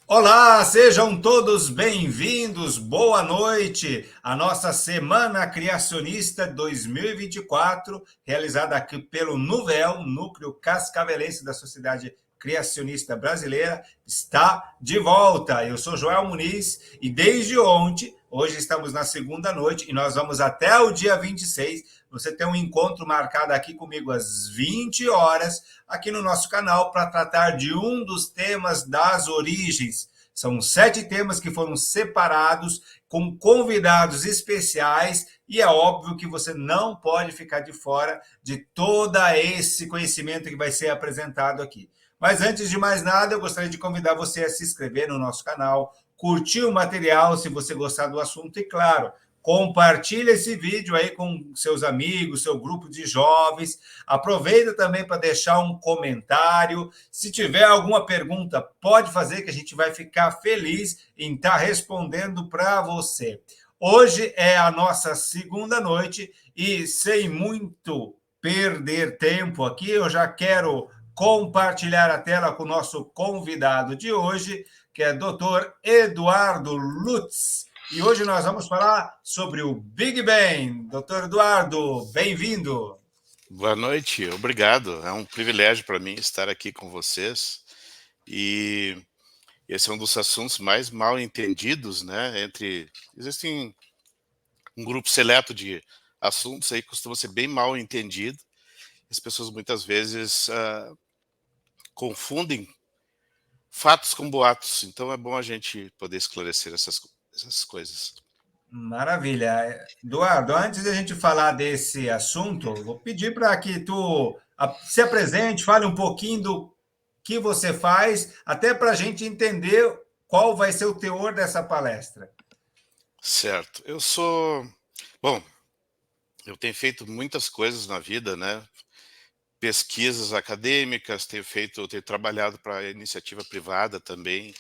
Olá, sejam todos bem-vindos, boa noite. A nossa Semana Criacionista 2024, realizada aqui pelo NUVEL, Núcleo Cascavelense da Sociedade Criacionista Brasileira, está de volta. Eu sou Joel Muniz e desde ontem, hoje estamos na segunda noite e nós vamos até o dia 26. Você tem um encontro marcado aqui comigo às 20 horas, aqui no nosso canal, para tratar de um dos temas das origens. São 7 temas que foram separados com convidados especiais e é óbvio que você não pode ficar de fora de todo esse conhecimento que vai ser apresentado aqui. Mas antes de mais nada, eu gostaria de convidar você a se inscrever no nosso canal, curtir o material se você gostar do assunto e, claro, compartilhe esse vídeo aí com seus amigos, seu grupo de jovens. Aproveita também para deixar um comentário. Se tiver alguma pergunta, pode fazer que a gente vai ficar feliz em estar respondendo para você. Hoje é a nossa segunda noite e sem muito perder tempo aqui, eu já quero compartilhar a tela com o nosso convidado de hoje, que é Dr. Eduardo Lutz. E hoje nós vamos falar sobre o Big Bang. Doutor Eduardo, bem-vindo. Boa noite, obrigado. É um privilégio para mim estar aqui com vocês. E esse é um dos assuntos mais mal entendidos, né? Existem um grupo seleto de assuntos aí que costuma ser bem mal entendido. As pessoas muitas vezes confundem fatos com boatos. Então é bom a gente poder esclarecer essas coisas. Maravilha. Eduardo, antes de a gente falar desse assunto, vou pedir para que tu se apresente, fale um pouquinho do que você faz, até para a gente entender qual vai ser o teor dessa palestra. Certo. Bom, eu tenho feito muitas coisas na vida, né? Pesquisas acadêmicas, tenho trabalhado para a iniciativa privada também,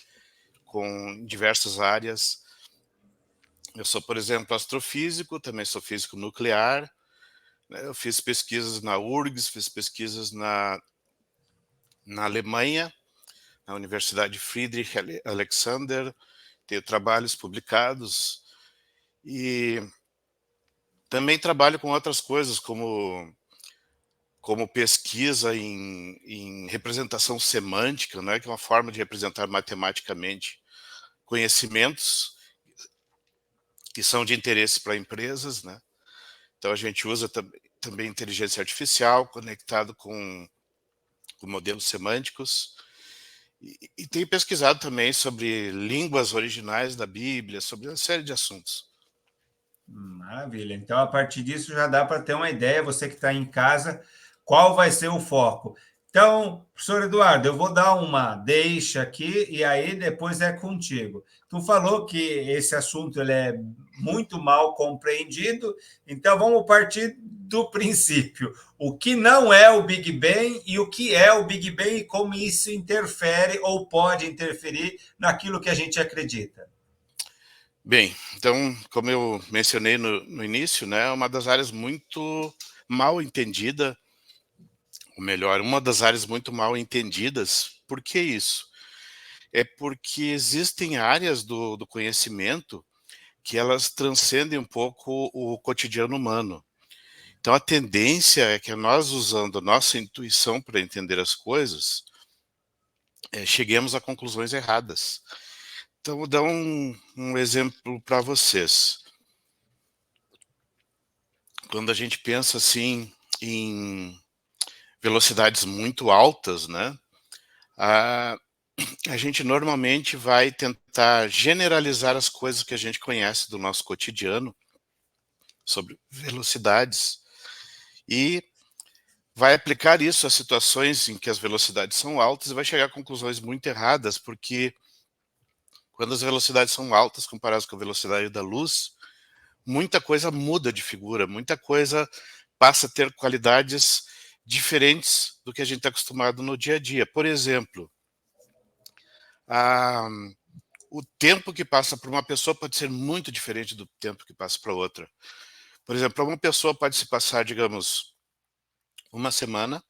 com diversas áreas. Eu sou, por exemplo, astrofísico, também sou físico nuclear, né? Eu fiz pesquisas na URGS, fiz pesquisas na Alemanha, na Universidade Friedrich Alexander, tenho trabalhos publicados e também trabalho com outras coisas, como pesquisa em representação semântica, né, que é uma forma de representar matematicamente conhecimentos que são de interesse para empresas, né? Então a gente usa também inteligência artificial conectado com modelos semânticos e tem pesquisado também sobre línguas originais da Bíblia, sobre uma série de assuntos. Maravilha. Então, a partir disso, já dá para ter uma ideia, você que está em casa, qual vai ser o foco. Então, professor Eduardo, eu vou dar uma deixa aqui e aí depois é contigo. Tu falou que esse assunto ele é muito mal compreendido, então vamos partir do princípio. O que não é o Big Bang e o que é o Big Bang e como isso interfere ou pode interferir naquilo que a gente acredita. Bem, então, como eu mencionei no início, né, uma das áreas muito mal entendida, ou melhor, uma das áreas muito mal entendidas. Por que isso? É porque existem áreas do conhecimento que elas transcendem um pouco o cotidiano humano. Então, a tendência é que nós, usando a nossa intuição para entender as coisas, cheguemos a conclusões erradas. Então, vou dar um exemplo para vocês. Quando a gente pensa assim em velocidades muito altas, né? A, a gente normalmente vai tentar generalizar as coisas que a gente conhece do nosso cotidiano sobre velocidades e vai aplicar isso a situações em que as velocidades são altas e vai chegar a conclusões muito erradas, porque quando as velocidades são altas comparadas com a velocidade da luz, muita coisa muda de figura, muita coisa passa a ter qualidades diferentes do que a gente está acostumado no dia a dia. Por exemplo, a, o tempo que passa para uma pessoa pode ser muito diferente do tempo que passa para outra. Por exemplo, para uma pessoa pode se passar, digamos, uma semana,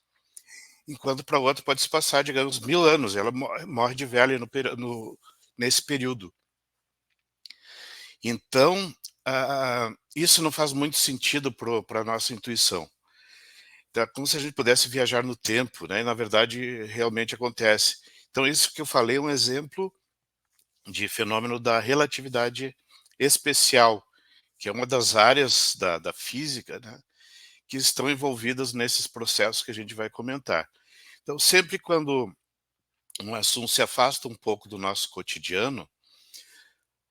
enquanto para outra pode se passar, digamos, 1000 anos. Ela morre de velha no nesse período. Então, isso não faz muito sentido para a nossa intuição. Então, é como se a gente pudesse viajar no tempo, né? E, na verdade, realmente acontece. Então, isso que eu falei é um exemplo de fenômeno da relatividade especial, que é uma das áreas da física, né, que estão envolvidas nesses processos que a gente vai comentar. Então, sempre quando um assunto se afasta um pouco do nosso cotidiano,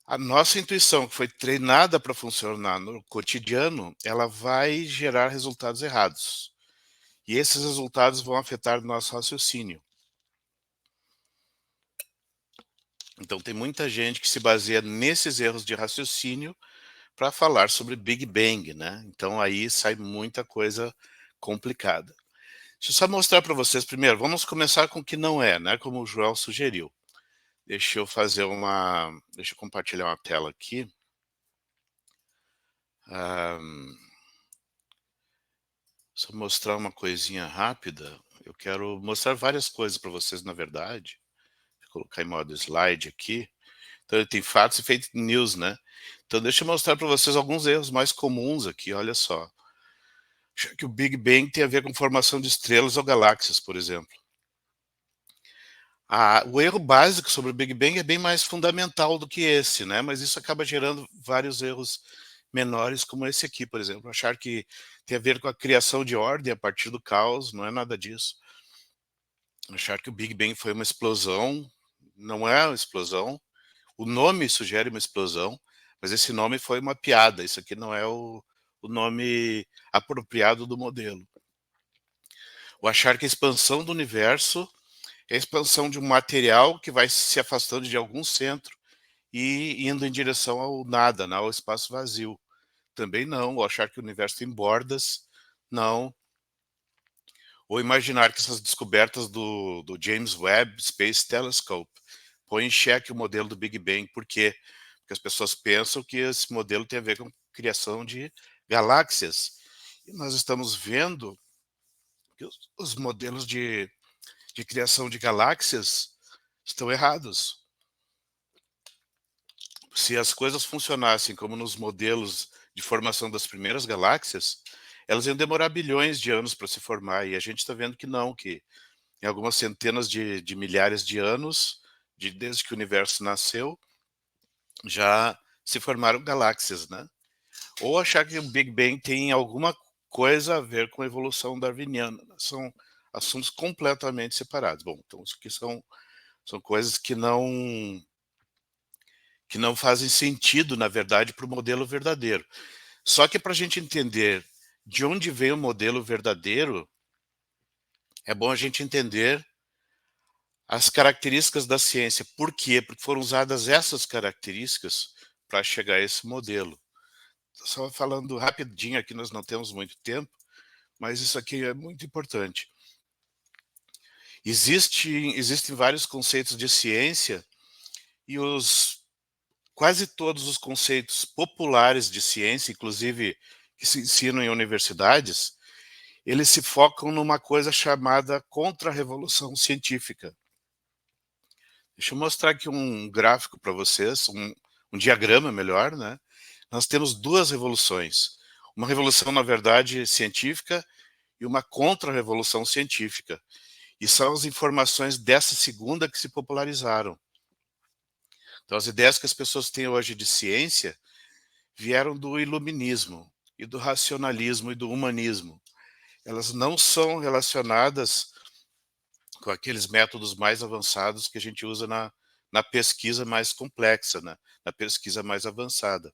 a nossa intuição, que foi treinada para funcionar no cotidiano, ela vai gerar resultados errados. E esses resultados vão afetar o nosso raciocínio. Então, tem muita gente que se baseia nesses erros de raciocínio para falar sobre Big Bang, né? Então, aí sai muita coisa complicada. Deixa eu só mostrar para vocês primeiro. Vamos começar com o que não é, né? Como o Joel sugeriu. Deixa eu fazer uma... Deixa eu compartilhar uma tela aqui. Só mostrar uma coisinha rápida. Eu quero mostrar várias coisas para vocês, na verdade. Vou colocar em modo slide aqui. Então, ele tem fatos e fake news, né? Então, deixa eu mostrar para vocês alguns erros mais comuns aqui, olha só. Acho que o Big Bang tem a ver com formação de estrelas ou galáxias, por exemplo. O erro básico sobre o Big Bang é bem mais fundamental do que esse, né? Mas isso acaba gerando vários erros menores, como esse aqui, por exemplo. Achar que tem a ver com a criação de ordem a partir do caos, não é nada disso. Achar que o Big Bang foi uma explosão, não é uma explosão. O nome sugere uma explosão, mas esse nome foi uma piada. Isso aqui não é o nome apropriado do modelo. O achar que a expansão do universo é a expansão de um material que vai se afastando de algum centro e indo em direção ao nada, né, ao espaço vazio. Também não. Ou achar que o universo tem bordas, não. Ou imaginar que essas descobertas do James Webb Space Telescope põem em xeque o modelo do Big Bang. Por quê? Porque as pessoas pensam que esse modelo tem a ver com a criação de galáxias. E nós estamos vendo que os modelos de criação de galáxias estão errados. Se as coisas funcionassem como nos modelos de formação das primeiras galáxias, elas iam demorar bilhões de anos para se formar, e a gente está vendo que não, que em algumas centenas de milhares de anos, desde que o universo nasceu, já se formaram galáxias, né? Ou achar que o Big Bang tem alguma coisa a ver com a evolução darwiniana. São assuntos completamente separados. Bom, então isso aqui são coisas que não fazem sentido, na verdade, para o modelo verdadeiro. Só que para a gente entender de onde vem o modelo verdadeiro, é bom a gente entender as características da ciência. Por quê? Porque foram usadas essas características para chegar a esse modelo. Só falando rapidinho aqui, nós não temos muito tempo, mas isso aqui é muito importante. Existem vários conceitos de ciência e quase todos os conceitos populares de ciência, inclusive que se ensinam em universidades, eles se focam numa coisa chamada contra-revolução científica. Deixa eu mostrar aqui um gráfico para vocês, um diagrama melhor, né? Nós temos duas revoluções. Uma revolução, na verdade, científica e uma contra-revolução científica. E são as informações dessa segunda que se popularizaram. Então, as ideias que as pessoas têm hoje de ciência vieram do iluminismo, e do racionalismo e do humanismo. Elas não são relacionadas com aqueles métodos mais avançados que a gente usa na pesquisa mais complexa, né? Na pesquisa mais avançada.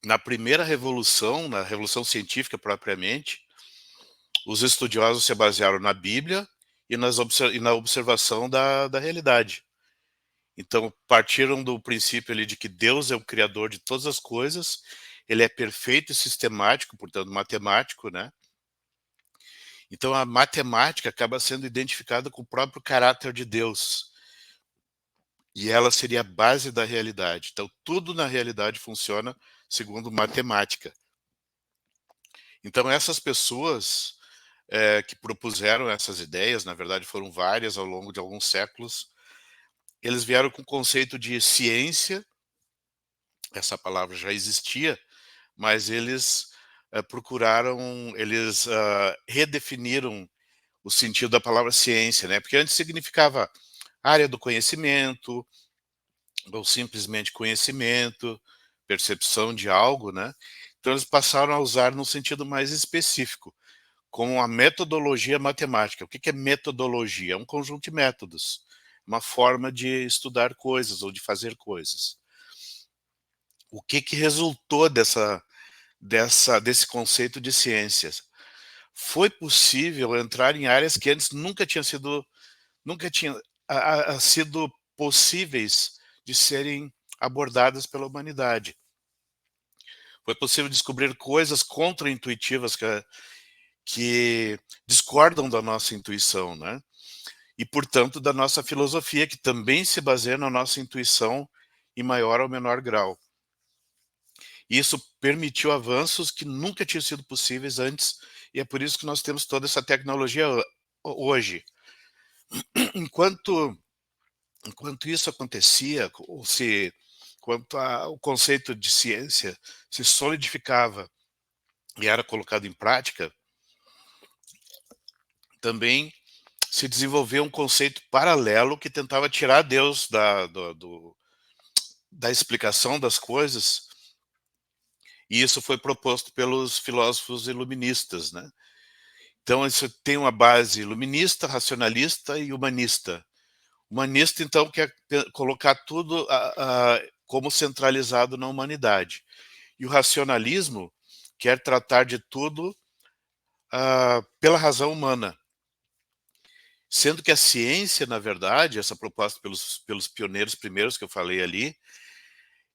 Na primeira revolução, na revolução científica propriamente, os estudiosos se basearam na Bíblia e na observação da realidade. Então, partiram do princípio ali de que Deus é o criador de todas as coisas, ele é perfeito e sistemático, portanto, matemático, né? Então, a matemática acaba sendo identificada com o próprio caráter de Deus. E ela seria a base da realidade. Então, tudo na realidade funciona segundo matemática. Então, essas pessoas que propuseram essas ideias, na verdade foram várias ao longo de alguns séculos, eles vieram com o conceito de ciência, essa palavra já existia, mas eles redefiniram o sentido da palavra ciência, né? Porque antes significava área do conhecimento, ou simplesmente conhecimento, percepção de algo, né? Então eles passaram a usar num sentido mais específico, como a metodologia matemática. O que é metodologia? É um conjunto de métodos, uma forma de estudar coisas ou de fazer coisas. O que resultou desse conceito de ciências? Foi possível entrar em áreas que antes nunca tinham sido possíveis de serem abordadas pela humanidade. Foi possível descobrir coisas contraintuitivas que discordam da nossa intuição, né? E, portanto, da nossa filosofia, que também se baseia na nossa intuição em maior ou menor grau. E isso permitiu avanços que nunca tinham sido possíveis antes, e é por isso que nós temos toda essa tecnologia hoje. Enquanto isso acontecia, quanto o conceito de ciência se solidificava e era colocado em prática, também se desenvolveu um conceito paralelo que tentava tirar Deus da explicação das coisas, e isso foi proposto pelos filósofos iluministas, né? Então, isso tem uma base iluminista, racionalista e humanista. Humanista, então, quer colocar tudo como centralizado na humanidade. E o racionalismo quer tratar de tudo pela razão humana. Sendo que a ciência, na verdade, essa proposta pelos pioneiros primeiros que eu falei ali,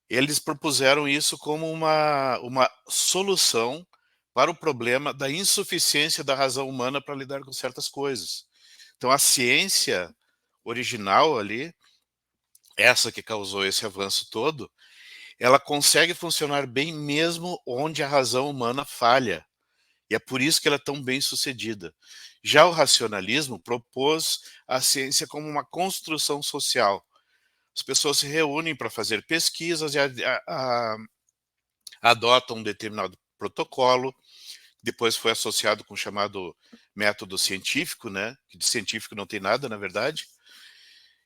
eles propuseram isso como uma solução para o problema da insuficiência da razão humana para lidar com certas coisas. Então, a ciência original ali, essa que causou esse avanço todo, ela consegue funcionar bem mesmo onde a razão humana falha. E é por isso que ela é tão bem sucedida. Já o racionalismo propôs a ciência como uma construção social. As pessoas se reúnem para fazer pesquisas e adotam um determinado protocolo, depois foi associado com o chamado método científico, né? Que de científico não tem nada, na verdade.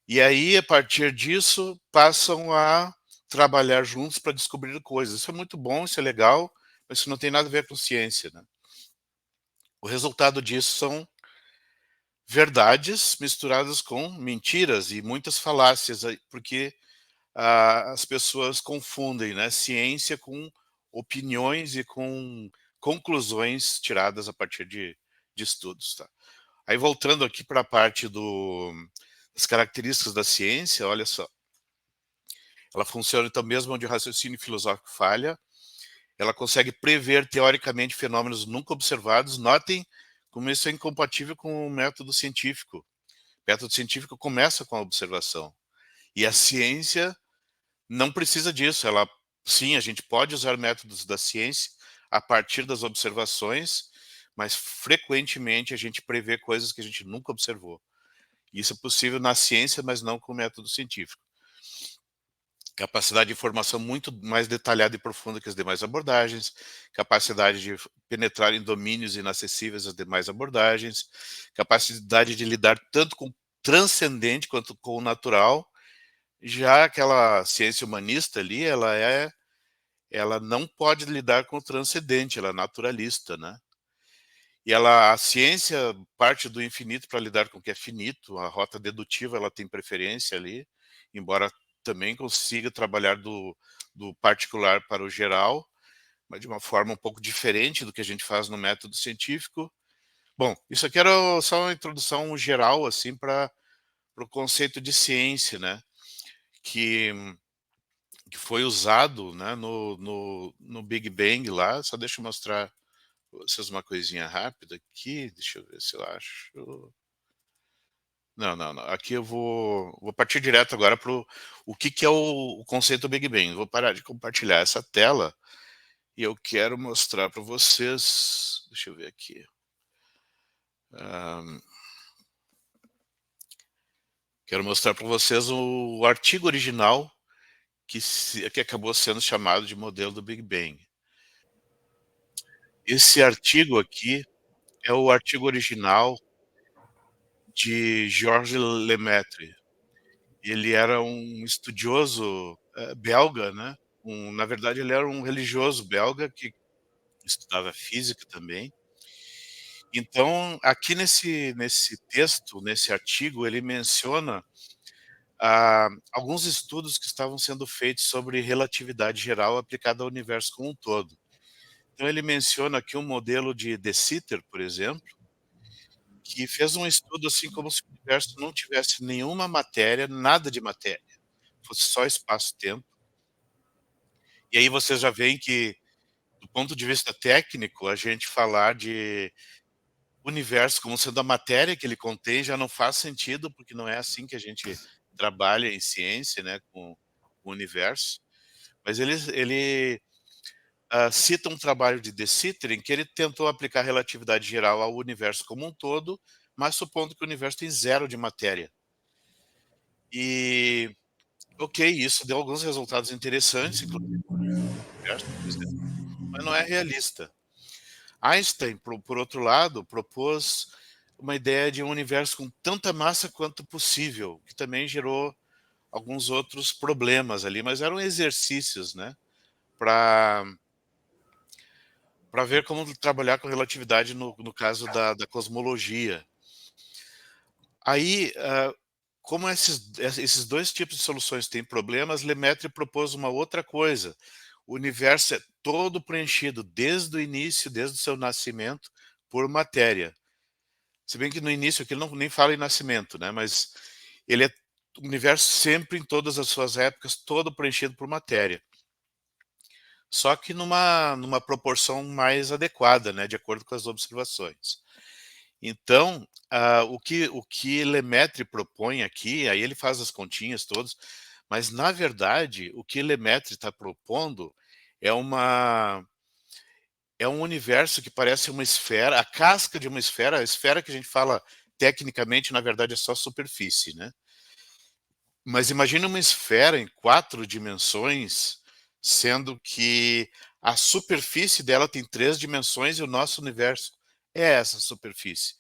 E aí, a partir disso, passam a trabalhar juntos para descobrir coisas. Isso é muito bom, isso é legal, mas isso não tem nada a ver com ciência, né? O resultado disso são verdades misturadas com mentiras e muitas falácias, porque as pessoas confundem, né, ciência com opiniões e com conclusões tiradas a partir de estudos. Tá? Aí voltando aqui para a parte das características da ciência, olha só. Ela funciona então mesmo onde o raciocínio filosófico falha, ela consegue prever teoricamente fenômenos nunca observados. Notem como isso é incompatível com o método científico. O método científico começa com a observação. E a ciência não precisa disso. Sim, a gente pode usar métodos da ciência a partir das observações, mas frequentemente a gente prevê coisas que a gente nunca observou. Isso é possível na ciência, mas não com o método científico. Capacidade de informação muito mais detalhada e profunda que as demais abordagens, capacidade de penetrar em domínios inacessíveis às demais abordagens, capacidade de lidar tanto com o transcendente quanto com o natural. Já aquela ciência humanista ali, ela não pode lidar com o transcendente, ela é naturalista, né? E a ciência parte do infinito para lidar com o que é finito, a rota dedutiva ela tem preferência ali, embora também consiga trabalhar do particular para o geral, mas de uma forma um pouco diferente do que a gente faz no método científico. Bom, isso aqui era só uma introdução geral assim para o conceito de ciência, né? Que foi usado, né, no Big Bang lá. Só deixa eu mostrar pra vocês uma coisinha rápida aqui. Deixa eu ver se eu acho. Não, não, não. Aqui eu vou partir direto agora para o que é o conceito Big Bang. Vou parar de compartilhar essa tela e eu quero mostrar para vocês. Deixa eu ver aqui. Quero mostrar para vocês o artigo original que acabou sendo chamado de modelo do Big Bang. Esse artigo aqui é o artigo original de Georges Lemaitre. Ele era um estudioso belga, né? Na verdade, ele era um religioso belga que estudava física também. Então, aqui nesse texto, nesse artigo, ele menciona alguns estudos que estavam sendo feitos sobre relatividade geral aplicada ao universo como um todo. Então, ele menciona aqui um modelo de De Sitter, por exemplo, que fez um estudo assim como se o universo não tivesse nenhuma matéria, nada de matéria, fosse só espaço-tempo. E aí vocês já veem que, do ponto de vista técnico, a gente falar de universo como sendo a matéria que ele contém já não faz sentido, porque não é assim que a gente trabalha em ciência, né, com o universo. Mas ele cita um trabalho de De Sitter em que ele tentou aplicar a relatividade geral ao universo como um todo, mas supondo que o universo tem zero de matéria. E, ok, isso deu alguns resultados interessantes, inclusive o universo, por exemplo, mas não é realista. Einstein, por outro lado, propôs uma ideia de um universo com tanta massa quanto possível, que também gerou alguns outros problemas ali, mas eram exercícios, né, para ver como trabalhar com relatividade no caso da cosmologia. Aí, como esses dois tipos de soluções têm problemas, Lemaitre propôs uma outra coisa. O universo é todo preenchido desde o início, desde o seu nascimento, por matéria. Se bem que no início aqui ele não nem fala em nascimento, né? Mas ele é o universo sempre, em todas as suas épocas, todo preenchido por matéria. Só que numa proporção mais adequada, né? De acordo com as observações. Então, o que Lemaitre propõe aqui, aí ele faz as continhas todas, mas na verdade o que Lemaitre está propondo é um universo que parece uma esfera, a casca de uma esfera, a esfera que a gente fala tecnicamente, na verdade, é só superfície, né? Mas imagina uma esfera em 4 dimensões, sendo que a superfície dela tem 3 dimensões e o nosso universo é essa superfície.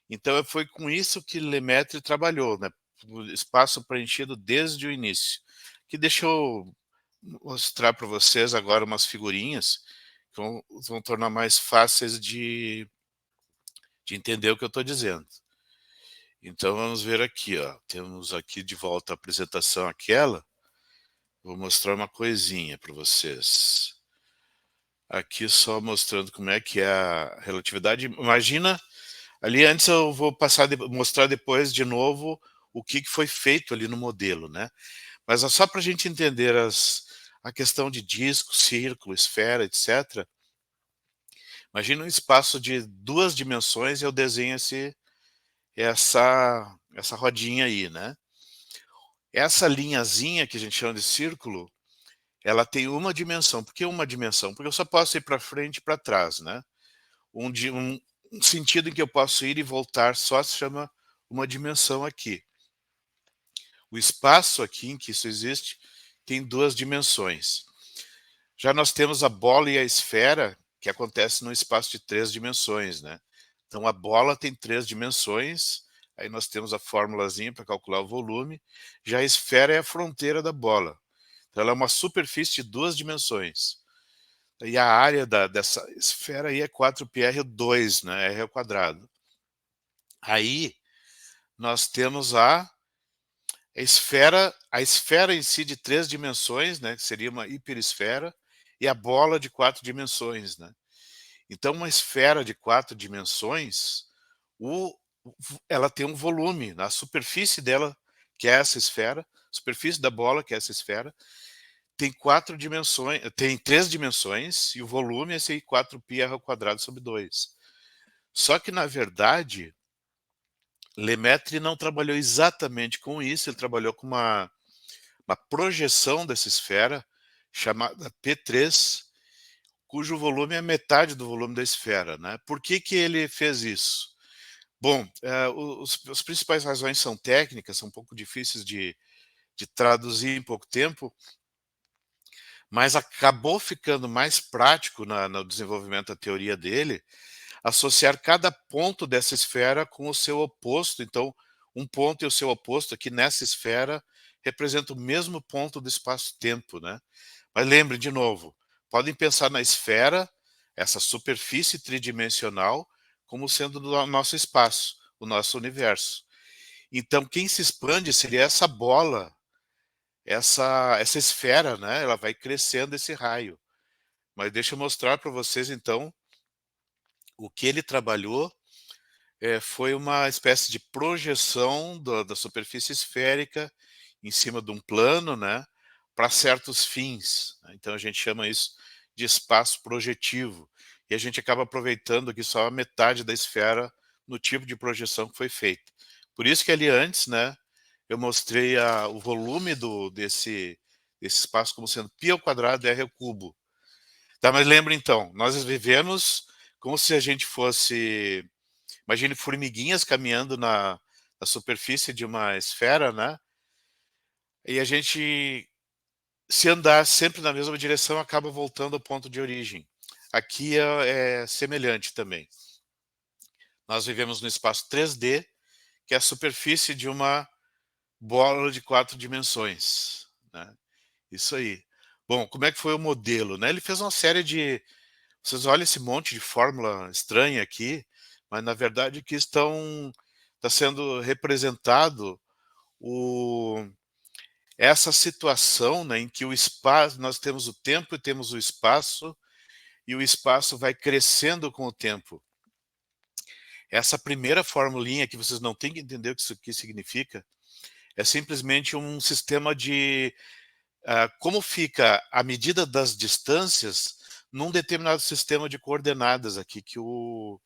Então foi com isso que Lemaitre trabalhou, né? O espaço preenchido desde o início. Que deixa eu mostrar para vocês agora umas figurinhas que vão tornar mais fáceis de entender o que eu estou dizendo. Então vamos ver aqui, ó. Temos aqui de volta a apresentação aquela. Vou mostrar uma coisinha para vocês. Aqui só mostrando como é que é a relatividade. Imagina, ali antes eu vou mostrar depois de novo o que foi feito ali no modelo, né? Mas é só para a gente entender a questão de disco, círculo, esfera, etc. Imagina um espaço de 2 dimensões e eu desenho essa rodinha aí, né? Essa linhazinha que a gente chama de círculo, ela tem uma dimensão. Por que uma dimensão? Porque eu só posso ir para frente e para trás, né? Um sentido em que eu posso ir e voltar só se chama uma dimensão aqui. O espaço aqui em que isso existe tem 2 dimensões. Já nós temos a bola e a esfera, que acontece no espaço de 3 dimensões, né? Então a bola tem 3 dimensões, aí nós temos a formulazinha para calcular o volume, já a esfera é a fronteira da bola. Então ela é uma superfície de 2 dimensões. E a área dessa esfera aí é 4πr2, né? R ao quadrado. Aí nós temos a esfera em si de 3 dimensões, né? Que seria uma hiperesfera, e a bola de 4 dimensões, né? Então, uma esfera de 4 dimensões, ela tem um volume na superfície dela, que é essa esfera, superfície da bola, que é essa esfera, tem 4 dimensões, tem 3 dimensões, e o volume é esse aí, 4πr ao quadrado sobre 2. Só que, na verdade, Lemaitre não trabalhou exatamente com isso, ele trabalhou com uma projeção dessa esfera, chamada P3, cujo volume é metade do volume da esfera, né? Por que ele fez isso? Bom, os principais razões são técnicas, são um pouco difíceis de traduzir em pouco tempo, mas acabou ficando mais prático no desenvolvimento da teoria dele, associar cada ponto dessa esfera com o seu oposto. Então, um ponto e o seu oposto aqui nessa esfera representa o mesmo ponto do espaço-tempo, né? Mas lembre, de novo, podem pensar na esfera, essa superfície tridimensional, como sendo do nosso espaço, o nosso universo. Então, quem se expande seria essa bola, essa esfera, né? Ela vai crescendo esse raio. Mas deixa eu mostrar para vocês, então, o que ele trabalhou foi uma espécie de projeção da superfície esférica em cima de um plano, né, para certos fins, né? Então a gente chama isso de espaço projetivo. E a gente acaba aproveitando aqui só a metade da esfera no tipo de projeção que foi feita. Por isso que ali antes, né, eu mostrei o volume desse espaço como sendo π ao quadrado r ao cubo. Tá, mas lembra então, nós vivemos como se a gente fosse, imagine formiguinhas caminhando na superfície de uma esfera, né? E a gente, se andar sempre na mesma direção, acaba voltando ao ponto de origem. Aqui é semelhante também. Nós vivemos no espaço 3D, que é a superfície de uma bola de 4 dimensões, né? Isso aí. Bom, como é que foi o modelo, né? Ele fez uma série de... Vocês olham esse monte de fórmula estranha aqui, mas na verdade que está sendo representado essa situação, né, em que o espaço, nós temos o tempo e temos o espaço vai crescendo com o tempo. Essa primeira formulinha que vocês não têm que entender o que isso aqui significa, é simplesmente um sistema de como fica a medida das distâncias num determinado sistema de coordenadas aqui que o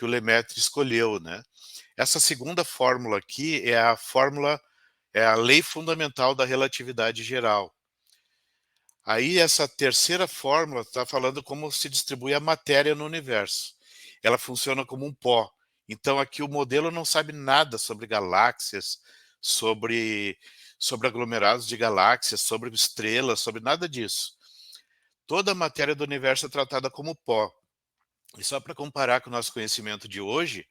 Lemaitre escolheu, né? Essa segunda fórmula aqui é a lei fundamental da relatividade geral. Aí essa terceira fórmula está falando como se distribui a matéria no universo. Ela funciona como um pó. Então aqui o modelo não sabe nada sobre galáxias, sobre aglomerados de galáxias, sobre estrelas, sobre nada disso. Toda a matéria do universo é tratada como pó. E só para comparar com o nosso conhecimento de hoje,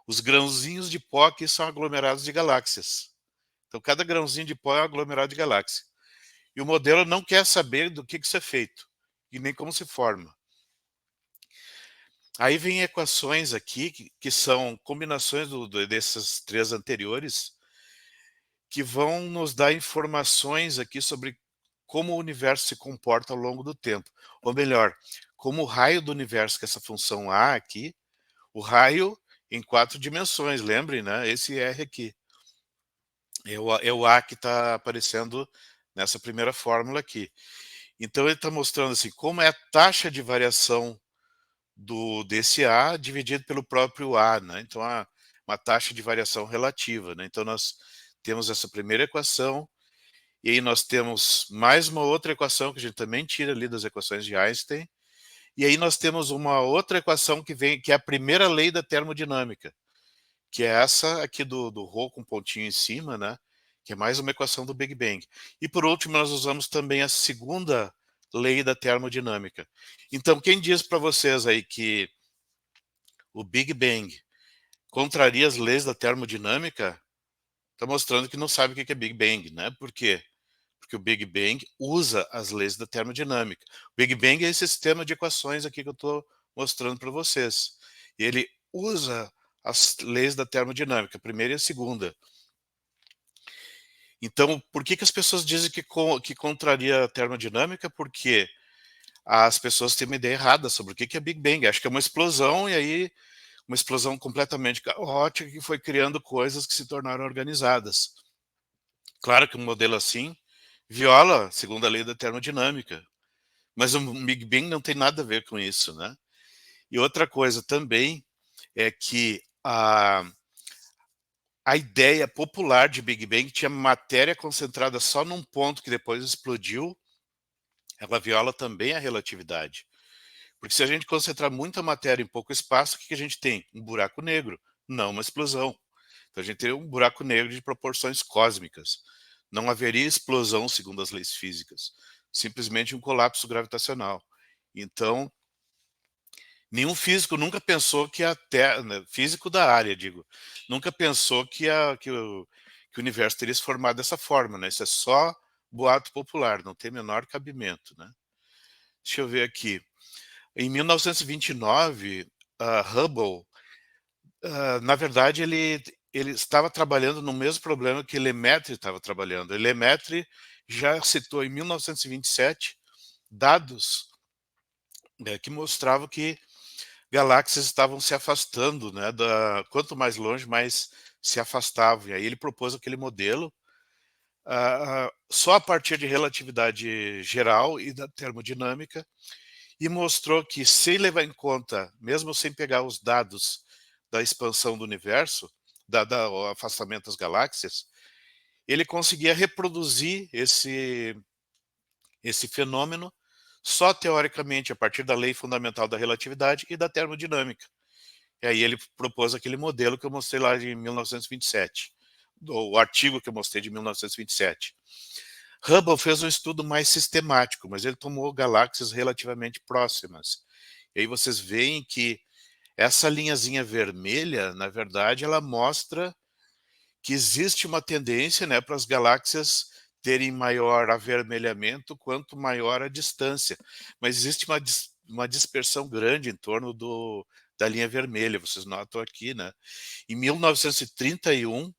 os grãozinhos de pó aqui são aglomerados de galáxias. Então cada grãozinho de pó é um aglomerado de galáxia. E o modelo não quer saber do que isso é feito e nem como se forma. Aí vem equações aqui que são combinações desses três anteriores, que vão nos dar informações aqui sobre como o universo se comporta ao longo do tempo. Ou melhor, como o raio do universo, que é essa função A aqui, o raio em 4 dimensões, lembrem, né? Esse R aqui. É o A que está aparecendo nessa primeira fórmula aqui. Então ele está mostrando assim, como é a taxa de variação desse A dividido pelo próprio A, né? Então há uma taxa de variação relativa, né? Então nós temos essa primeira equação, e aí nós temos mais uma outra equação que a gente também tira ali das equações de Einstein, e aí nós temos uma outra equação que é a primeira lei da termodinâmica, que é essa aqui do Rho com pontinho em cima, né? Que é mais uma equação do Big Bang. E por último, nós usamos também a segunda lei da termodinâmica. Então, quem diz para vocês aí que o Big Bang contraria as leis da termodinâmica, está mostrando que não sabe o que é Big Bang, né? Por quê? Porque o Big Bang usa as leis da termodinâmica. O Big Bang é esse sistema de equações aqui que eu estou mostrando para vocês. E ele usa as leis da termodinâmica, a primeira e a segunda. Então, por que as pessoas dizem que contraria a termodinâmica? Porque as pessoas têm uma ideia errada sobre o que é Big Bang. Acho que é uma explosão, e aí uma explosão completamente caótica que foi criando coisas que se tornaram organizadas. Claro que um modelo assim viola a segunda lei da termodinâmica, mas o Big Bang não tem nada a ver com isso, né? E outra coisa também é que a ideia popular de Big Bang tinha matéria concentrada só num ponto que depois explodiu. Ela viola também a relatividade. Porque se a gente concentrar muita matéria em pouco espaço, o que a gente tem? Um buraco negro. não uma explosão. Então a gente teria um buraco negro de proporções cósmicas. Não haveria explosão segundo as leis físicas, simplesmente um colapso gravitacional. Então, nenhum físico nunca pensou que a Terra, né, físico da área, digo, nunca pensou que o universo teria se formado dessa forma, né? Isso é só boato popular, não tem menor cabimento, né? Deixa eu ver aqui. Em 1929, Hubble, na verdade, ele estava trabalhando no mesmo problema que Lemaitre estava trabalhando. Lemaitre já citou em 1927 dados, né, que mostravam que galáxias estavam se afastando, né? Quanto mais longe, mais se afastavam. E aí ele propôs aquele modelo, só a partir de relatividade geral e da termodinâmica, e mostrou que, se levar em conta, mesmo sem pegar os dados da expansão do universo, o afastamento das galáxias, ele conseguia reproduzir esse fenômeno só teoricamente a partir da lei fundamental da relatividade e da termodinâmica. E aí ele propôs aquele modelo que eu mostrei lá de 1927, o artigo que eu mostrei de 1927. Hubble fez um estudo mais sistemático, mas ele tomou galáxias relativamente próximas. E aí vocês veem que essa linhazinha vermelha, na verdade, ela mostra que existe uma tendência, né, para as galáxias terem maior avermelhamento quanto maior a distância. Mas existe uma dispersão grande em torno da linha vermelha, vocês notam aqui, né? Em 1931,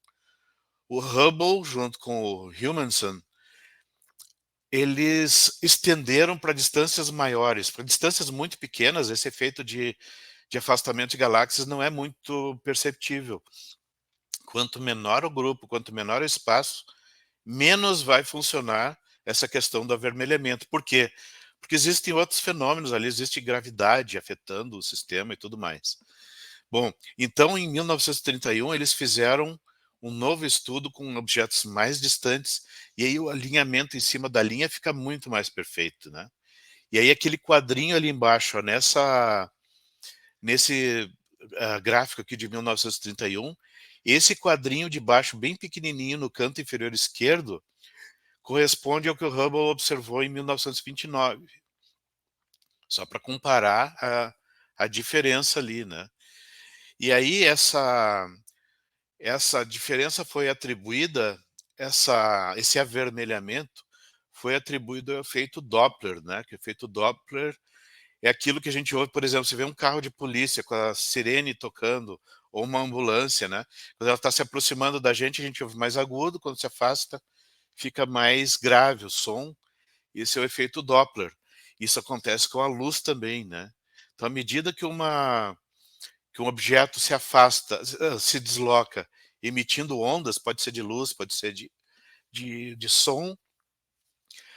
o Hubble, junto com o Humason, eles estenderam para distâncias maiores. Para distâncias muito pequenas, esse efeito de afastamento de galáxias não é muito perceptível. Quanto menor o grupo, quanto menor o espaço, menos vai funcionar essa questão do avermelhamento. Por quê? Porque existem outros fenômenos ali, existe gravidade afetando o sistema e tudo mais. Bom, então em 1931 eles fizeram um novo estudo com objetos mais distantes, e aí o alinhamento em cima da linha fica muito mais perfeito, né? E aí aquele quadrinho ali embaixo, ó, nesse gráfico aqui de 1931, esse quadrinho de baixo bem pequenininho no canto inferior esquerdo corresponde ao que o Hubble observou em 1929. Só para comparar a diferença ali, né? E aí essa diferença foi atribuída, esse avermelhamento foi atribuído ao efeito Doppler, né? Que o efeito Doppler é aquilo que a gente ouve, por exemplo, você vê um carro de polícia com a sirene tocando, ou uma ambulância, né? Quando ela está se aproximando da gente, a gente ouve mais agudo, quando se afasta, fica mais grave o som. Esse é o efeito Doppler. Isso acontece com a luz também, né? Então, à medida que um objeto se afasta, se desloca, emitindo ondas, pode ser de luz, pode ser de som,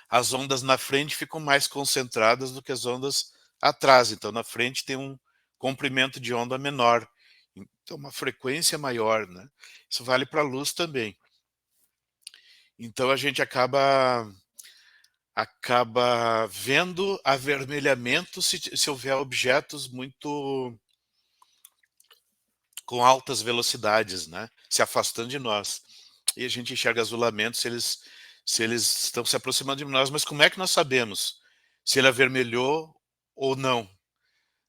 as ondas na frente ficam mais concentradas do que as ondas atrás. Então, na frente tem um comprimento de onda menor, então uma frequência maior, né? Isso vale para a luz também. Então, a gente acaba vendo avermelhamento se houver objetos muito com altas velocidades, né? Se afastando de nós. E a gente enxerga azulamento se eles estão se aproximando de nós. Mas como é que nós sabemos se ele avermelhou ou não?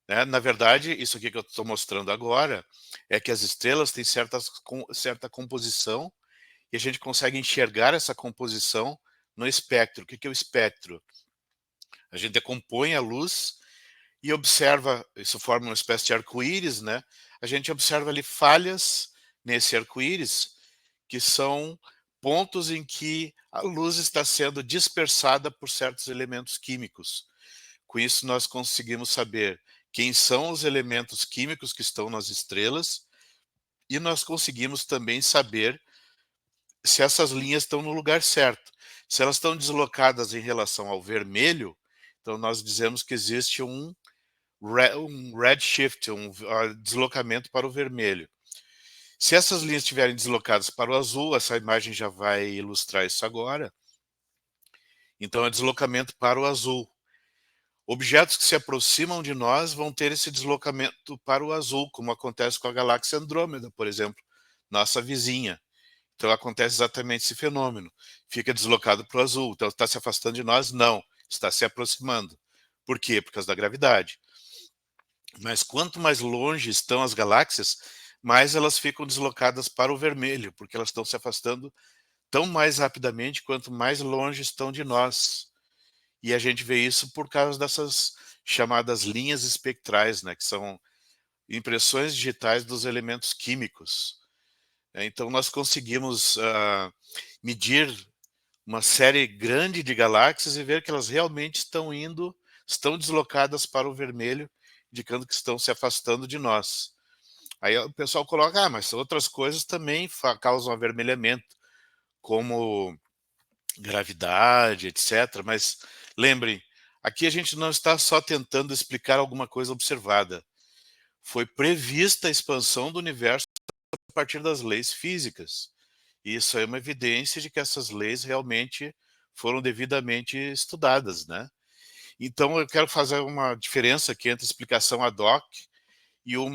Né? Na verdade, isso aqui que eu estou mostrando agora é que as estrelas têm certa composição, e a gente consegue enxergar essa composição no espectro. O que é o espectro? A gente decompõe a luz e observa, isso forma uma espécie de arco-íris, né? A gente observa ali falhas nesse arco-íris, que são pontos em que a luz está sendo dispersada por certos elementos químicos. Com isso, nós conseguimos saber quem são os elementos químicos que estão nas estrelas, e nós conseguimos também saber se essas linhas estão no lugar certo. Se elas estão deslocadas em relação ao vermelho, então nós dizemos que existe um redshift, um deslocamento para o vermelho. Se essas linhas estiverem deslocadas para o azul, essa imagem já vai ilustrar isso agora, então é deslocamento para o azul. objetos que se aproximam de nós vão ter esse deslocamento para o azul, como acontece com a galáxia Andrômeda, por exemplo, nossa vizinha. Então acontece exatamente esse fenômeno. Fica deslocado para o azul. Então está se afastando de nós? Não. Está se aproximando. Por quê? Por causa da gravidade. Mas quanto mais longe estão as galáxias, mais elas ficam deslocadas para o vermelho, porque elas estão se afastando tão mais rapidamente quanto mais longe estão de nós. E a gente vê isso por causa dessas chamadas linhas espectrais, né, que são impressões digitais dos elementos químicos. Então nós conseguimos medir uma série grande de galáxias e ver que elas realmente estão deslocadas para o vermelho, indicando que estão se afastando de nós. Aí o pessoal coloca, mas outras coisas também causam avermelhamento, como gravidade, etc. Mas lembrem, aqui a gente não está só tentando explicar alguma coisa observada. Foi prevista a expansão do universo a partir das leis físicas. E isso é uma evidência de que essas leis realmente foram devidamente estudadas, né? Então eu quero fazer uma diferença aqui entre explicação ad hoc e um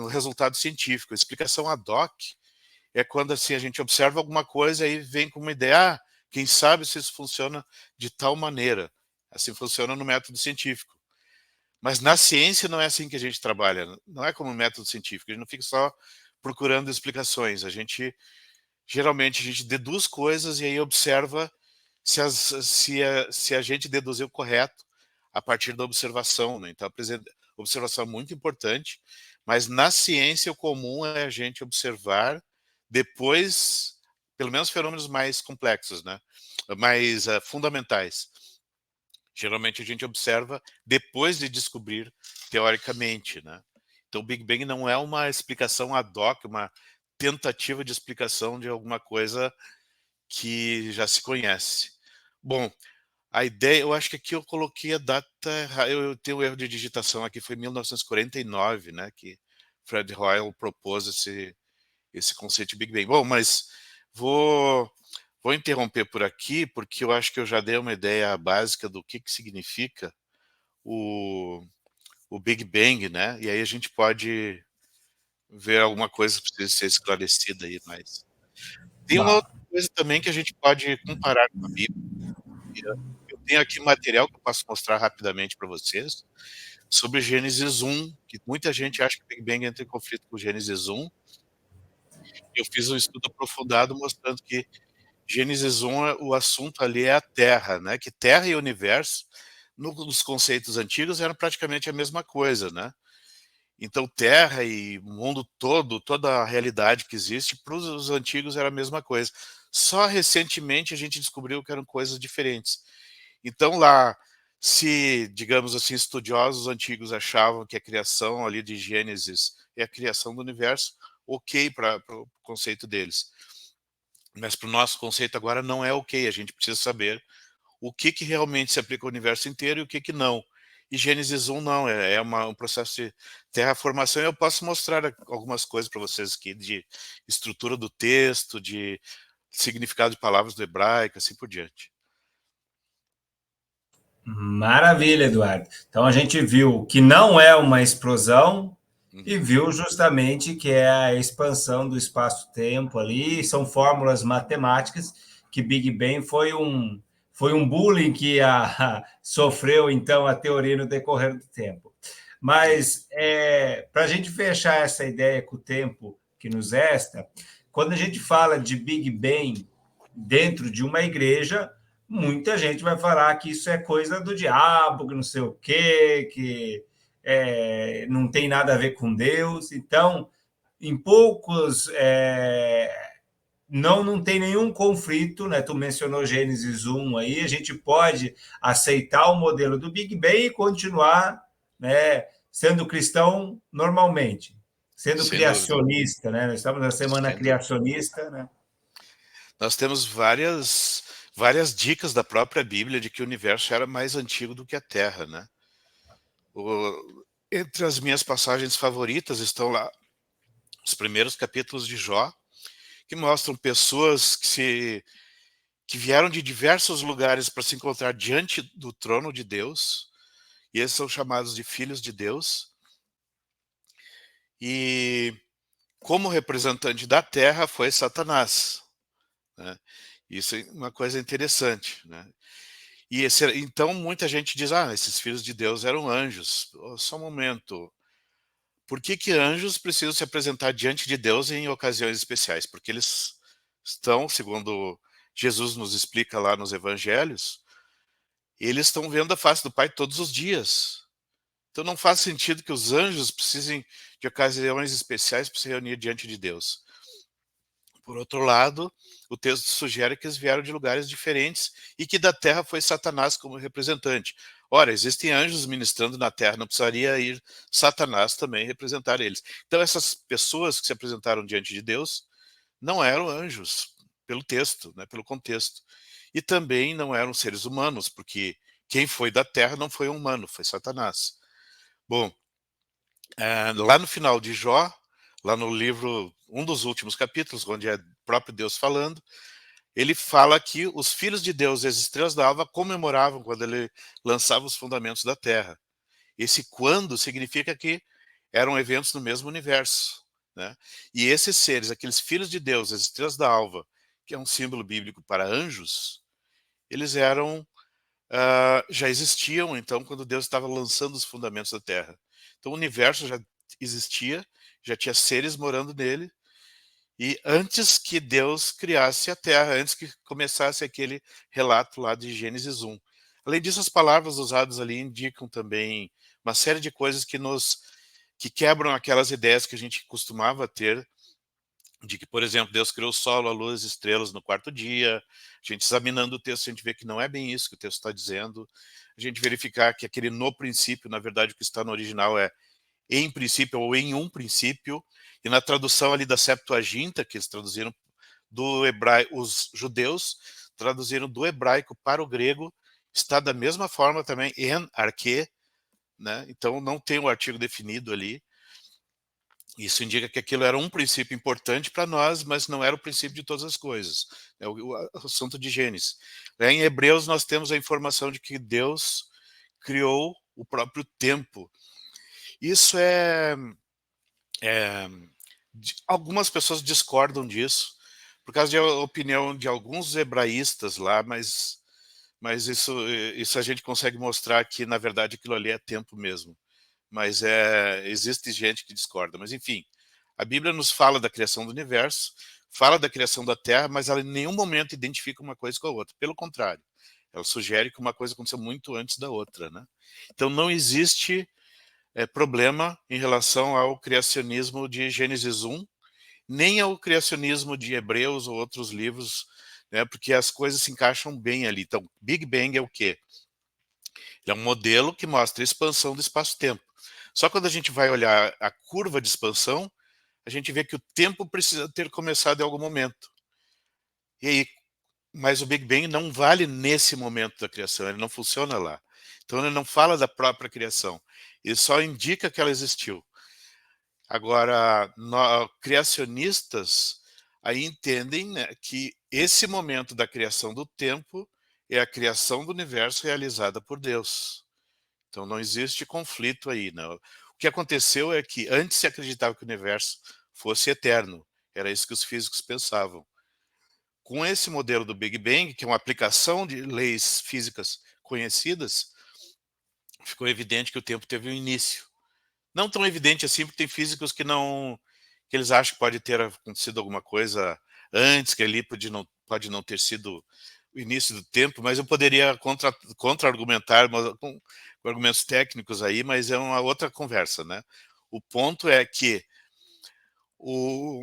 resultado científico. A explicação ad hoc é quando assim a gente observa alguma coisa e vem com uma ideia, quem sabe se isso funciona de tal maneira. Assim funciona no método científico. Mas na ciência não é assim que a gente trabalha, não é como um método científico, a gente não fica só procurando explicações, geralmente a gente deduz coisas e aí observa se a gente deduziu correto a partir da observação, né? Então, a observação é muito importante, mas na ciência o comum é a gente observar depois, pelo menos fenômenos mais complexos, né? Mais fundamentais. Geralmente a gente observa depois de descobrir teoricamente, né? Então o Big Bang não é uma explicação ad hoc, uma tentativa de explicação de alguma coisa que já se conhece. Bom, a ideia, eu acho que aqui eu coloquei a data, eu tenho um erro de digitação aqui, foi 1949, né, que Fred Hoyle propôs esse conceito de Big Bang. Bom, mas vou interromper por aqui, porque eu acho que eu já dei uma ideia básica do que significa o, o Big Bang, né? E aí a gente pode ver alguma coisa que precisa ser esclarecida aí, mas tem uma Bah. outra coisa também que a gente pode comparar com a Bíblia. Eu tenho aqui um material que eu posso mostrar rapidamente para vocês sobre Gênesis 1, que muita gente acha que o Big Bang entra em conflito com Gênesis 1. Eu fiz um estudo aprofundado mostrando que Gênesis 1, o assunto ali é a Terra, né? Que Terra e universo, nos conceitos antigos, eram praticamente a mesma coisa, né? Então, Terra e o mundo todo, toda a realidade que existe, para os antigos era a mesma coisa. Só recentemente a gente descobriu que eram coisas diferentes. Então, lá, se, digamos assim, estudiosos antigos achavam que a criação ali de Gênesis é a criação do universo, ok para o conceito deles. Mas para o nosso conceito agora não é ok, a gente precisa saber o que realmente se aplica ao universo inteiro e o que não. E Gênesis 1 não, é um processo de terraformação. Eu posso mostrar algumas coisas para vocês aqui de estrutura do texto, de significado de palavras do hebraico, assim por diante. Maravilha, Eduardo. Então a gente viu que não é uma explosão e Uhum. viu justamente que é a expansão do espaço-tempo ali, são fórmulas matemáticas que Big Bang foi um bullying que sofreu então a teoria no decorrer do tempo. Mas para a gente fechar essa ideia com o tempo que nos resta, quando a gente fala de Big Bang dentro de uma igreja, muita gente vai falar que isso é coisa do diabo, que não sei o quê, que não tem nada a ver com Deus. Então, em poucos. Não tem nenhum conflito, né? Tu mencionou Gênesis 1 aí, a gente pode aceitar o modelo do Big Bang e continuar, né, sendo cristão normalmente, sendo Sem dúvida, criacionista, né? Nós estamos na semana sem dúvida. criacionista, né? Nós temos várias dicas da própria Bíblia de que o universo era mais antigo do que a Terra, né? Entre as minhas passagens favoritas estão lá os primeiros capítulos de Jó, que mostram pessoas que vieram de diversos lugares para se encontrar diante do trono de Deus, e esses são chamados de filhos de Deus, e como representante da terra foi Satanás, né? Isso é uma coisa interessante, né? Então muita gente diz, esses filhos de Deus eram anjos. Só um momento. Por que que anjos precisam se apresentar diante de Deus em ocasiões especiais? Porque eles estão, segundo Jesus nos explica lá nos evangelhos, eles estão vendo a face do Pai todos os dias. Então não faz sentido que os anjos precisem de ocasiões especiais para se reunir diante de Deus. Por outro lado, o texto sugere que eles vieram de lugares diferentes e que da terra foi Satanás como representante. Ora, existem anjos ministrando na terra, não precisaria ir Satanás também representar eles. Então essas pessoas que se apresentaram diante de Deus não eram anjos, pelo texto, né, pelo contexto. E também não eram seres humanos, porque quem foi da terra não foi um humano, foi Satanás. Bom, lá no final de Jó, lá no livro, um dos últimos capítulos, onde é próprio Deus falando, ele fala que os filhos de Deus e as estrelas da alva comemoravam quando ele lançava os fundamentos da terra. Esse quando significa que eram eventos no mesmo universo, né? E esses seres, aqueles filhos de Deus, as estrelas da alva, que é um símbolo bíblico para anjos, eles eram já existiam, então, quando Deus estava lançando os fundamentos da Terra. Então, o universo já existia, já tinha seres morando nele, e antes que Deus criasse a Terra, antes que começasse aquele relato lá de Gênesis 1. Além disso, as palavras usadas ali indicam também uma série de coisas que quebram aquelas ideias que a gente costumava ter de que, por exemplo, Deus criou o sol, a luz, as estrelas no quarto dia. A gente examinando o texto, a gente vê que não é bem isso que o texto está dizendo. A gente verificar que aquele no princípio, na verdade, o que está no original é em princípio ou em um princípio. E na tradução ali da Septuaginta, que eles traduziram do hebraico, os judeus traduziram do hebraico para o grego, está da mesma forma também en arque, né? Então não tem o artigo definido ali. Isso indica que aquilo era um princípio importante para nós, mas não era o princípio de todas as coisas. É o assunto de Gênesis. Em Hebreus, nós temos a informação de que Deus criou o próprio tempo. Isso é algumas pessoas discordam disso, por causa da opinião de alguns hebraístas lá, mas isso a gente consegue mostrar que, na verdade, aquilo ali é tempo mesmo. Mas existe gente que discorda. Mas, enfim, a Bíblia nos fala da criação do universo, fala da criação da Terra, mas ela em nenhum momento identifica uma coisa com a outra. Pelo contrário, ela sugere que uma coisa aconteceu muito antes da outra, né? Então não existe problema em relação ao criacionismo de Gênesis 1, nem ao criacionismo de Hebreus ou outros livros, né? Porque as coisas se encaixam bem ali. Então, Big Bang é o quê? Ele é um modelo que mostra a expansão do espaço-tempo. Só quando a gente vai olhar a curva de expansão, a gente vê que o tempo precisa ter começado em algum momento. E aí, mas o Big Bang não vale nesse momento da criação, ele não funciona lá. Então ele não fala da própria criação, ele só indica que ela existiu. Agora, criacionistas aí entendem, né, que esse momento da criação do tempo é a criação do universo realizada por Deus. Então não existe conflito aí, não. O que aconteceu é que antes se acreditava que o universo fosse eterno. Era isso que os físicos pensavam. Com esse modelo do Big Bang, que é uma aplicação de leis físicas conhecidas, ficou evidente que o tempo teve um início. Não tão evidente assim, porque tem físicos que eles acham que pode ter acontecido alguma coisa antes, que ali pode não ter sido o início do tempo, mas eu poderia contra-argumentar com argumentos técnicos aí, mas é uma outra conversa, né? O ponto é que o,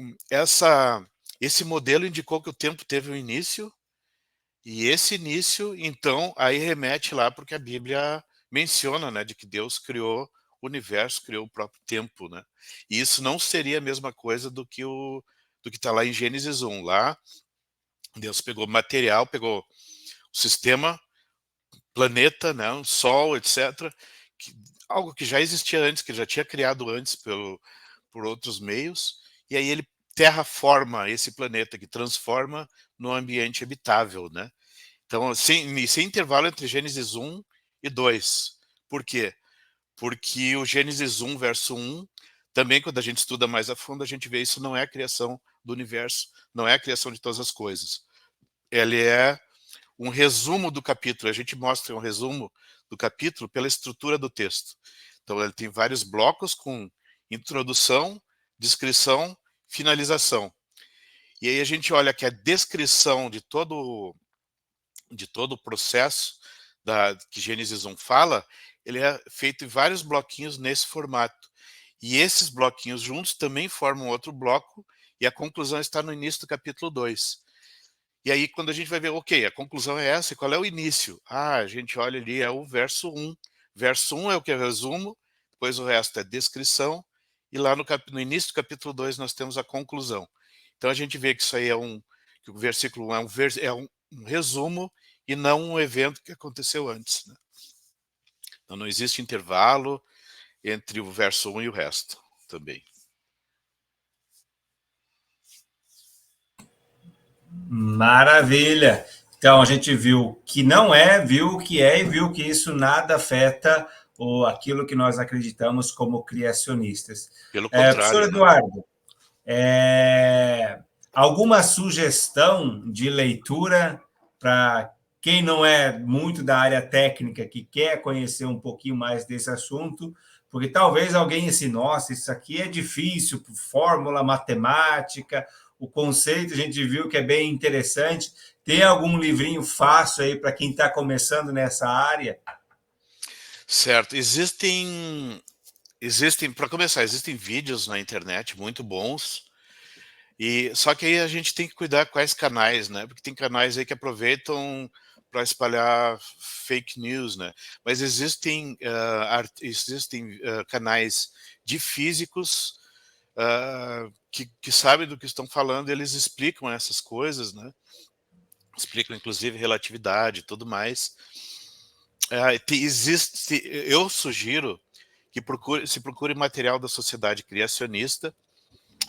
esse modelo indicou que o tempo teve um início, e esse início, então, aí remete lá porque a Bíblia menciona, né, de que Deus criou o universo, criou o próprio tempo, né? E isso não seria a mesma coisa do que está lá em Gênesis 1. Lá, Deus pegou material, pegou o sistema, planeta, né, o Sol, etc., algo que já existia antes, que ele já tinha criado antes por outros meios, e aí ele terraforma esse planeta, que transforma no ambiente habitável, né? Então, sem intervalo entre Gênesis 1 e 2. Por quê? Porque o Gênesis 1, verso 1, também quando a gente estuda mais a fundo, a gente vê isso não é a criação do universo, não é a criação de todas as coisas. Ele é um resumo do capítulo. A gente mostra um resumo do capítulo pela estrutura do texto. Então, ele tem vários blocos com introdução, descrição, finalização. E aí a gente olha que a descrição de todo o processo que Gênesis 1 fala, ele é feito em vários bloquinhos nesse formato. E esses bloquinhos juntos também formam outro bloco, e a conclusão está no início do capítulo 2. E aí, quando a gente vai ver, ok, a conclusão é essa, e qual é o início? A gente olha ali, é o verso 1. Verso 1 é o que eu resumo, depois o resto é descrição, e lá no início do capítulo 2 nós temos a conclusão. Então a gente vê que isso aí que o versículo 1 é um resumo e não um evento que aconteceu antes, né? Então não existe intervalo entre o verso 1 e o resto também. Maravilha! Então a gente viu que não é, viu o que é e viu que isso nada afeta aquilo que nós acreditamos como criacionistas. Pelo Professor contrário, né? Eduardo, alguma sugestão de leitura para quem não é muito da área técnica, que quer conhecer um pouquinho mais desse assunto? Porque talvez alguém disse, nossa, isso aqui é difícil, fórmula matemática, o conceito a gente viu que é bem interessante. Tem algum livrinho fácil aí para quem está começando nessa área? Certo. Para começar, existem vídeos na internet muito bons. E só que aí a gente tem que cuidar quais canais, né? Porque tem canais aí que aproveitam para espalhar fake news, né? Mas existem canais de físicos que sabem do que estão falando, eles explicam essas coisas, né? Explicam inclusive relatividade e tudo mais. Eu sugiro que se procure material da Sociedade Criacionista,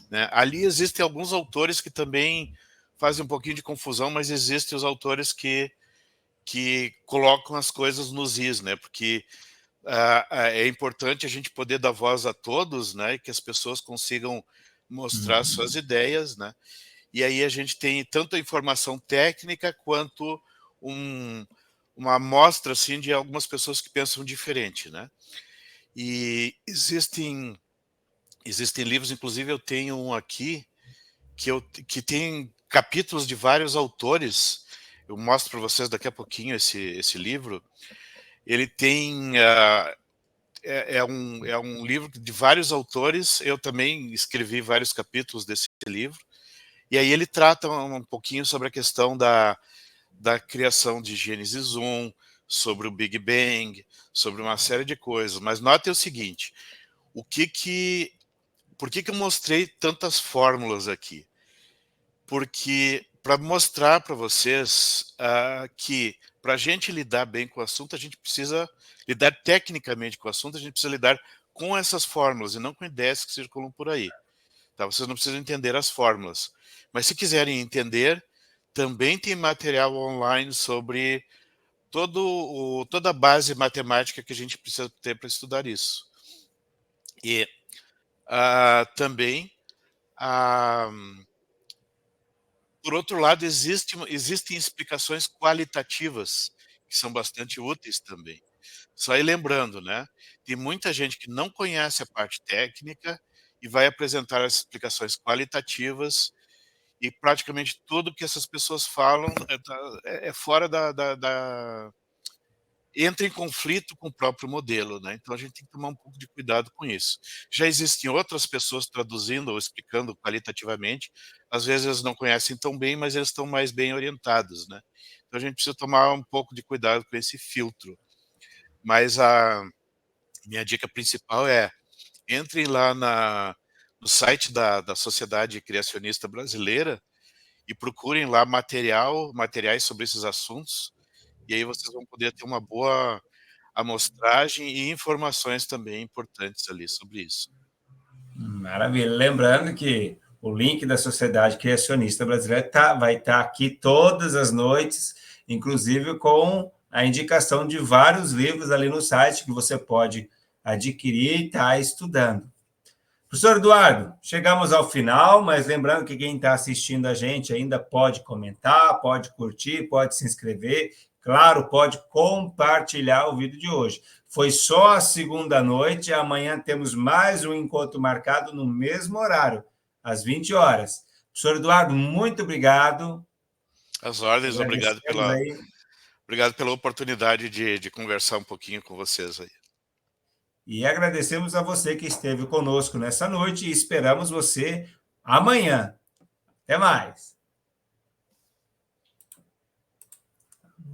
né? Ali existem alguns autores que também fazem um pouquinho de confusão, mas existem os autores que colocam as coisas nos is, né? Porque é importante a gente poder dar voz a todos, né? E que as pessoas consigam mostrar suas ideias, né? E aí a gente tem tanto a informação técnica quanto uma amostra assim, de algumas pessoas que pensam diferente, né? E existem livros, inclusive eu tenho um aqui, que tem capítulos de vários autores. Eu mostro para vocês daqui a pouquinho esse livro. Ele tem é um livro de vários autores. Eu também escrevi vários capítulos desse livro. E aí ele trata um pouquinho sobre a questão da criação de Gênesis 1, sobre o Big Bang, sobre uma série de coisas. Mas note o seguinte: por que eu mostrei tantas fórmulas aqui? Porque para mostrar para vocês que para a gente lidar bem com o assunto, a gente precisa lidar tecnicamente com o assunto, a gente precisa lidar com essas fórmulas e não com ideias que circulam por aí. Tá? Vocês não precisam entender as fórmulas. Mas se quiserem entender, também tem material online sobre toda a base matemática que a gente precisa ter para estudar isso. E também por outro lado, existem explicações qualitativas, que são bastante úteis também. Só aí lembrando, né, tem muita gente que não conhece a parte técnica e vai apresentar as explicações qualitativas, e praticamente tudo que essas pessoas falam é fora entra em conflito com o próprio modelo, né? Então a gente tem que tomar um pouco de cuidado com isso. Já existem outras pessoas traduzindo ou explicando qualitativamente, às vezes eles não conhecem tão bem, mas eles estão mais bem orientados, né? Então a gente precisa tomar um pouco de cuidado com esse filtro. Mas a minha dica principal é: entrem lá no site da Sociedade Criacionista Brasileira e procurem lá materiais sobre esses assuntos, e aí vocês vão poder ter uma boa amostragem e informações também importantes ali sobre isso. Maravilha. Lembrando que O link da Sociedade Criacionista Brasileira vai estar aqui todas as noites, inclusive com a indicação de vários livros ali no site que você pode adquirir e estar estudando. Professor Eduardo, chegamos ao final, mas lembrando que quem está assistindo a gente ainda pode comentar, pode curtir, pode se inscrever, claro, pode compartilhar o vídeo de hoje. Foi só a segunda noite, amanhã temos mais um encontro marcado no mesmo horário, às 20 horas. Professor Eduardo, muito obrigado. As ordens, obrigado Aí. Obrigado pela oportunidade de conversar um pouquinho com vocês aí. E agradecemos a você que esteve conosco nessa noite e esperamos você amanhã. Até mais.